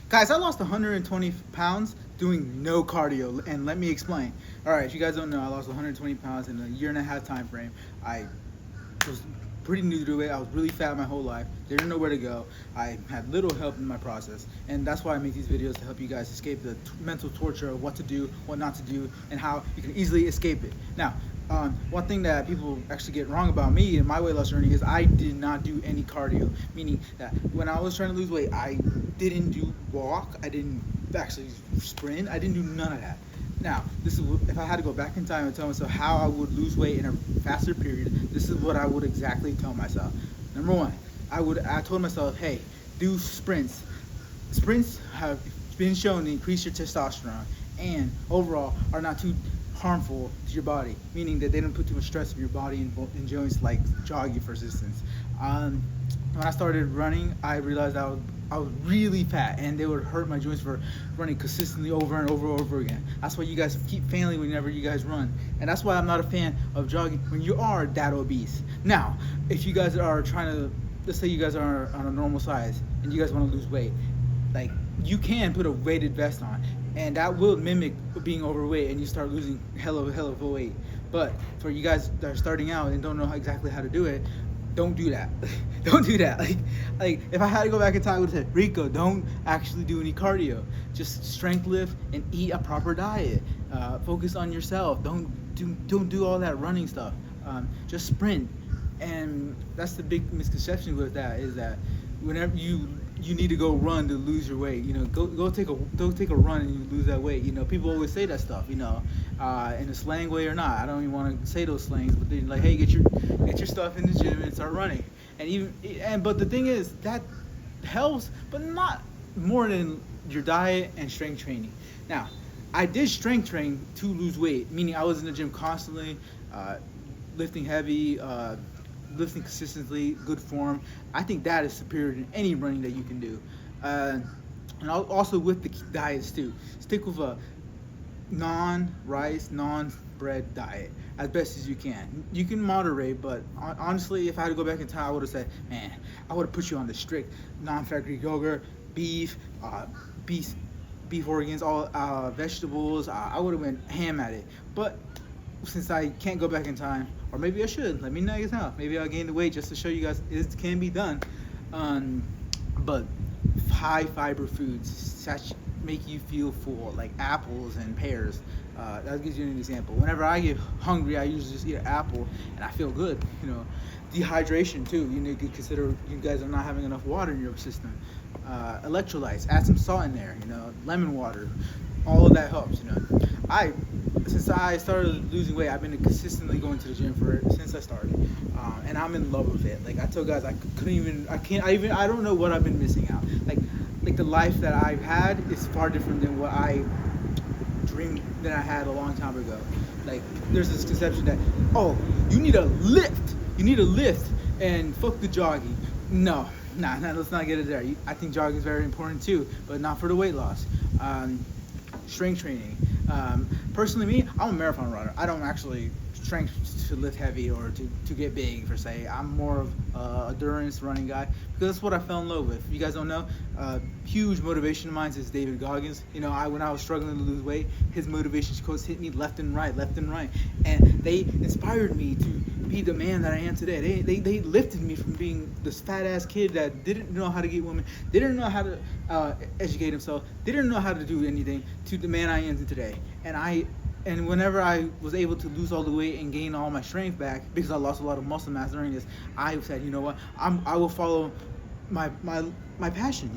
Guys, I lost 120 pounds doing no cardio, and let me explain. All right, if you guys don't know, I lost 120 pounds in a year and a half time frame. I was pretty new to it. I was really fat my whole life. Didn't know where to go. I had little help in my process, and that's why I make these videos to help you guys escape the mental torture of what to do, what not to do, and how you can easily escape it. Now, one thing that people actually get wrong about me and my weight loss journey is I did not do any cardio, meaning that when I was trying to lose weight, I didn't do walk, I didn't actually sprint, I didn't do none of that. Now, this is if I had to go back in time and tell myself how I would lose weight in a faster period. This is what I would exactly tell myself. Number one, I told myself, hey, do sprints. Sprints have been shown to increase your testosterone and overall are not too harmful to your body, meaning that they don't put too much stress on your body and joints like jogging, for instance. When I started running, I realized I was really fat, and they would hurt my joints for running consistently over and over again. That's why you guys keep failing whenever you guys run, and that's why I'm not a fan of jogging when you are that obese. Now, if you guys are trying to, let's say you guys are on a normal size and you guys want to lose weight, like, you can put a weighted vest on, and that will mimic being overweight, and you start losing hell of weight. But for you guys that are starting out and don't know exactly how to do it, don't do that. Don't do that. Like if I had to go back in time, I would have said, Rico, don't actually do any cardio. Just strength lift and eat a proper diet. Focus on yourself. Don't do all that running stuff. Just sprint. And that's the big misconception with that, is that whenever you need to go run to lose your weight, go take a run and you lose that weight. People always say that stuff, in a slang way or not. I don't even want to say those slangs, but they're like, hey, get your stuff in the gym and start running. But the thing is, that helps, but not more than your diet and strength training. Now, I did strength train to lose weight, meaning I was in the gym constantly, lifting heavy, lifting consistently, good form. I think that is superior to any running that you can do. And also with the diets too, stick with a non-rice, non-bread diet as best as you can. You can moderate, but honestly, if I had to go back in time, I would have said, man, I would have put you on the strict non-fat Greek yogurt, beef organs, all vegetables. I would have went ham at it. But since I can't go back in time, or maybe I should, let me know now. Maybe I'll gain the weight just to show you guys it can be done. But high fiber foods make you feel full, like apples and pears. That gives you an example. Whenever I get hungry, I usually just eat an apple and I feel good. Dehydration too. You need to consider you guys are not having enough water in your system. Electrolytes, add some salt in there. Lemon water. All of that helps. Since I started losing weight, I've been consistently going to the gym since I started, and I'm in love with it. Like I told guys, I don't know what I've been missing out. Like the life that I've had is far different than what I dreamed that I had a long time ago. Like there's this conception that, oh, you need a lift, and fuck the jogging. Nah, let's not get it there. I think jogging is very important too, but not for the weight loss. Strength training. Personally, me, I'm a marathon runner. I don't actually strength to lift heavy or to get big per se. I'm more of a endurance running guy because that's what I fell in love with. If you guys don't know, huge motivation of mine is David Goggins. When I was struggling to lose weight, his motivation quotes hit me left and right, and they inspired me to be the man that I am today. They lifted me from being this fat ass kid that didn't know how to get women, didn't know how to educate himself, didn't know how to do anything, to the man I am today. And whenever I was able to lose all the weight and gain all my strength back, because I lost a lot of muscle mass during this, I said, you know what, I will follow my passion.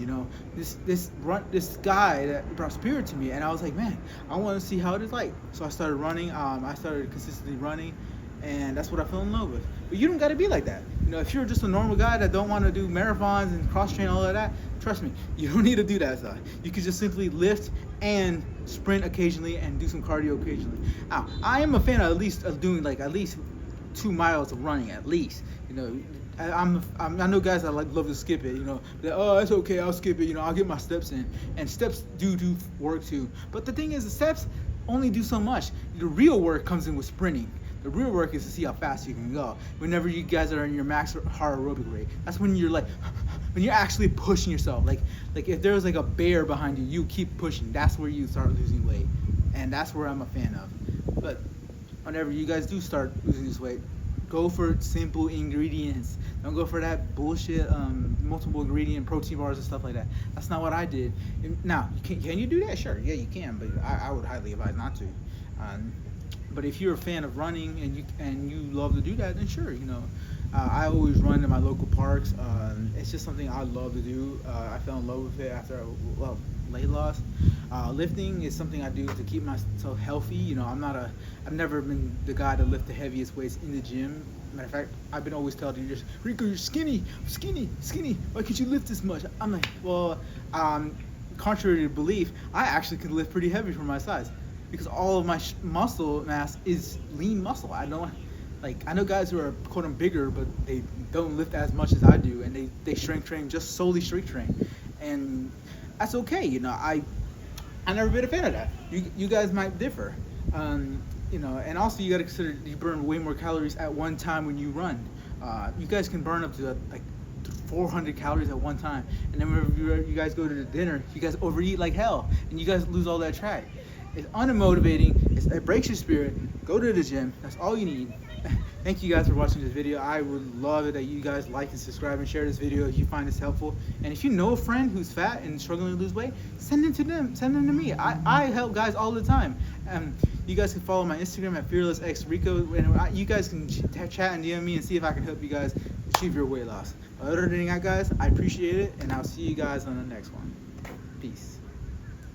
This guy that brought spirit to me, and I was like, man, I want to see how it is like. So I started running. I started consistently running, and that's what I fell in love with. But you don't got to be like that. If you're just a normal guy that don't want to do marathons and cross train, all of that, trust me, you don't need to do that stuff. You can just simply lift and sprint occasionally and do some cardio occasionally. Now, I am a fan of doing at least 2 miles of running at least. I know guys that love to skip it. Oh, it's okay, I'll skip it. I'll get my steps in, and steps do work too. But the thing is, the steps only do so much. The real work comes in with sprinting. The real work is to see how fast you can go. Whenever you guys are in your max heart aerobic rate, that's when you're like when you're actually pushing yourself. Like if there was like a bear behind you, you keep pushing. That's where you start losing weight, and that's where I'm a fan of. But whenever you guys do start losing this weight, go for simple ingredients. Don't go for that bullshit multiple ingredient protein bars and stuff like that. That's not what I did. Now, can you do that? Sure, yeah, you can, but I would highly advise not to. But if you're a fan of running and you love to do that, then sure, you know. I always run in my local parks. It's just something I love to do. I fell in love with it after weight loss. Lifting is something I do to keep myself healthy. You know, I've never been the guy to lift the heaviest weights in the gym. Matter of fact, I've been always told you, Rico, you're skinny. Why can't you lift this much? I'm like, well, contrary to belief, I actually can lift pretty heavy for my size because all of my muscle mass is lean muscle. I know guys who are quote unquote bigger, but they don't lift as much as I do, and they strength train, just solely strength train, and that's okay. You know, I never been a fan of that. You guys might differ, you know, and also you got to consider you burn way more calories at one time when you run. You guys can burn up to like 400 calories at one time, and then whenever you guys go to the dinner, you guys overeat like hell, and you guys lose all that track. It's unmotivating. It breaks your spirit. Go to the gym. That's all you need. Thank you guys for watching this video. I would love it that you guys like and subscribe and share this video if you find this helpful. And if you know a friend who's fat and struggling to lose weight, send them to them. Send them to me. I help guys all the time. You guys can follow my Instagram at fearlessxrico, and you guys can chat and DM me and see if I can help you guys achieve your weight loss. Other than that, guys, I appreciate it, and I'll see you guys on the next one. Peace.